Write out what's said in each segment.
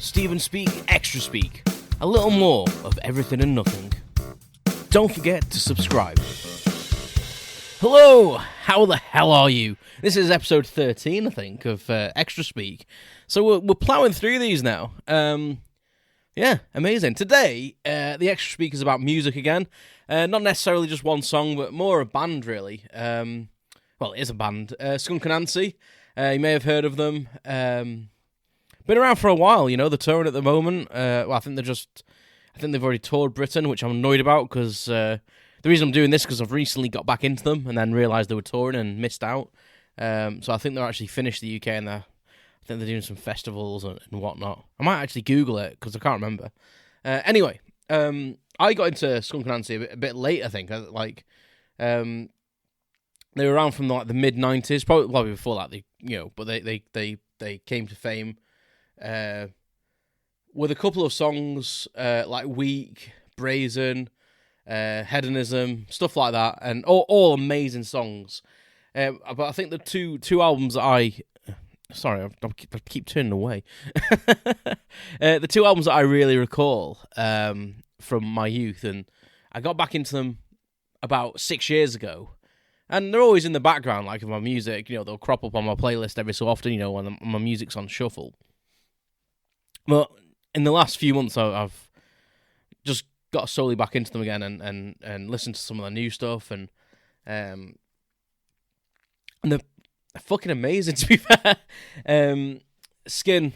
Stephen Speak, Extra Speak. A little more of everything and nothing. Don't forget to subscribe. Hello, how the hell are you? This is episode 13, I think, of Extra Speak. So we're ploughing through these now. Yeah, amazing. Today, the Extra Speak is about music again. Not necessarily just one song, but more a band, really. Well, it is a band. Skunk Anansie. You may have heard of them. Been around for a while, you know. They're touring at the moment. I think they've already toured Britain, which I'm annoyed about because the reason I'm doing this because I've recently got back into them and then realised they were touring and missed out. So I think they're actually finished the UK and I think they're doing some festivals and whatnot. I might actually Google it because I can't remember. Anyway, I got into Skunk Anansie a bit late, I think. They were around from the mid 90s, probably before that. But they came to fame with a couple of songs like Weak, Brazen, Hedonism, stuff like that, and all amazing songs. But I think the two albums that I keep turning away. The two albums that I really recall from my youth, and I got back into them about 6 years ago. And they're always in the background, like of my music. They'll crop up on my playlist every so often, when my music's on shuffle. But in the last few months, I've just got solely back into them again and listened to some of the new stuff. And they're fucking amazing, to be fair. Skin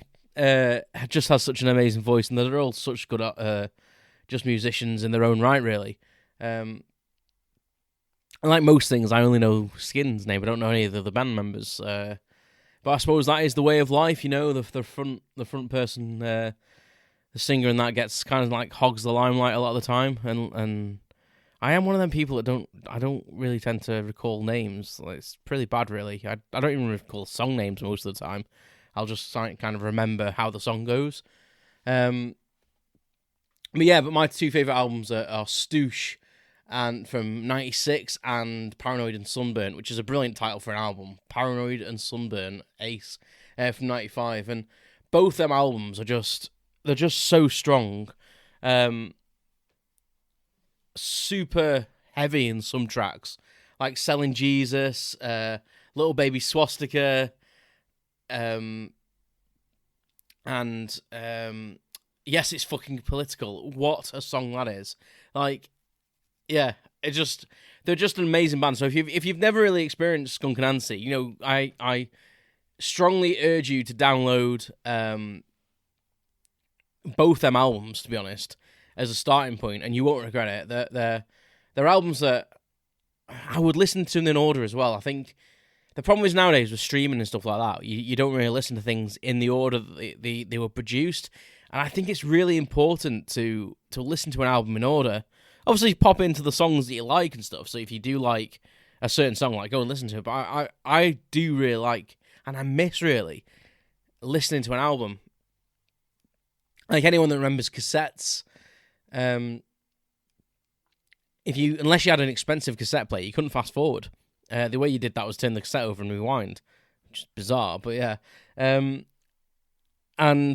just has such an amazing voice, and they're all such good just musicians in their own right, really. And like most things, I only know Skin's name. I don't know any of the other band members. But I suppose that is the way of life, the front person, the singer, and that gets kind of like hogs the limelight a lot of the time. And I am one of them people that I don't really tend to recall names. It's pretty bad, really. I don't even recall song names most of the time. I'll just kind of remember how the song goes. But my two favourite albums are Stoosh and from 96 and Paranoid and Sunburnt, which is a brilliant title for an album. Paranoid and Sunburnt, Ace, from 95. And both them albums they're just so strong. Super heavy in some tracks, like Selling Jesus, Little Baby Swastika, and Yes, It's Fucking Political. What a song that is. Yeah, they're just an amazing band. So if you've never really experienced Skunk Anansie, I strongly urge you to download both them albums, to be honest, as a starting point, and you won't regret it. They're albums that I would listen to in order as well. I think the problem is nowadays with streaming and stuff like that, you don't really listen to things in the order that they were produced, and I think it's really important to listen to an album in order. Obviously, pop into the songs that you like and stuff. So if you do like a certain song, go and listen to it. But I do really like, and I miss really, listening to an album. Like anyone that remembers cassettes, unless you had an expensive cassette player, you couldn't fast forward. The way you did that was turn the cassette over and rewind, which is bizarre, but yeah. And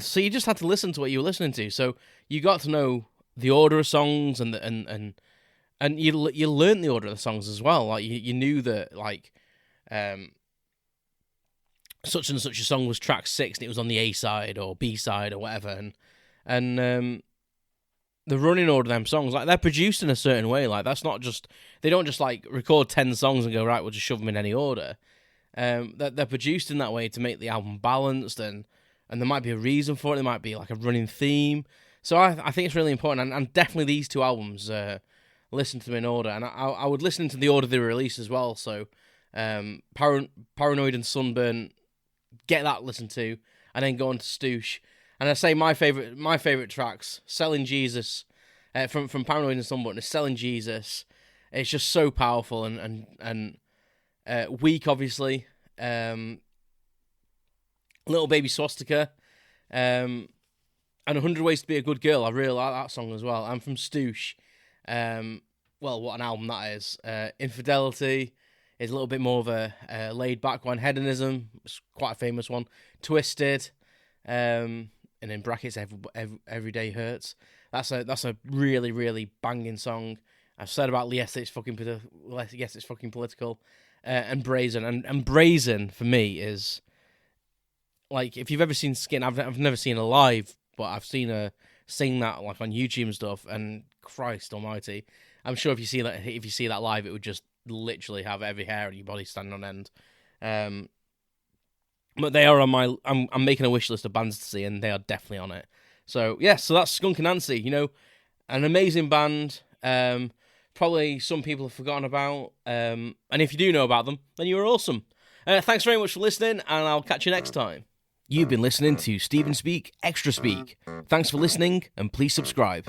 so you just had to listen to what you were listening to. So you got to know the order of songs and you learned the order of the songs as well. Like you knew that such and such a song was track 6 and it was on the A side or B side or whatever, and the running order of them songs, they're produced in a certain way. That's not just, they don't just record 10 songs and go, right, we'll just shove them in any order. They're produced in that way to make the album balanced, and there might be a reason for it. There might be a running theme. So I think it's really important, and definitely these two albums, listen to them in order, and I would listen to the order they were released as well. So Paranoid and Sunburn, get that listened to, and then go on to Stoosh. And I say my favorite tracks, Selling Jesus, from Paranoid and Sunburn, is Selling Jesus. It's just so powerful, and Weak, obviously, Little Baby Swastika, and 100 Ways to Be a Good Girl. I really like that song as well. And from Stoosh, what an album that is. Infidelity is a little bit more of a laid back one. Hedonism is quite a famous one. Twisted, and in brackets every day hurts. That's a really, really banging song. I've said about yes, it's fucking political, and brazen, and brazen for me is like, if you've ever seen Skin, I've never seen her live, but I've seen her sing that like on YouTube and stuff. And Christ Almighty, I'm sure if you see that live, it would just literally have every hair on your body standing on end. But they are on my. I'm making a wish list of bands to see, and they are definitely on it. So yeah, so that's Skunk Anansie. You know, an amazing band. Probably some people have forgotten about. And if you do know about them, then you're awesome. Thanks very much for listening, and I'll catch you next time. You've been listening to Stephen Speak, Extra Speak. Thanks for listening, and please subscribe.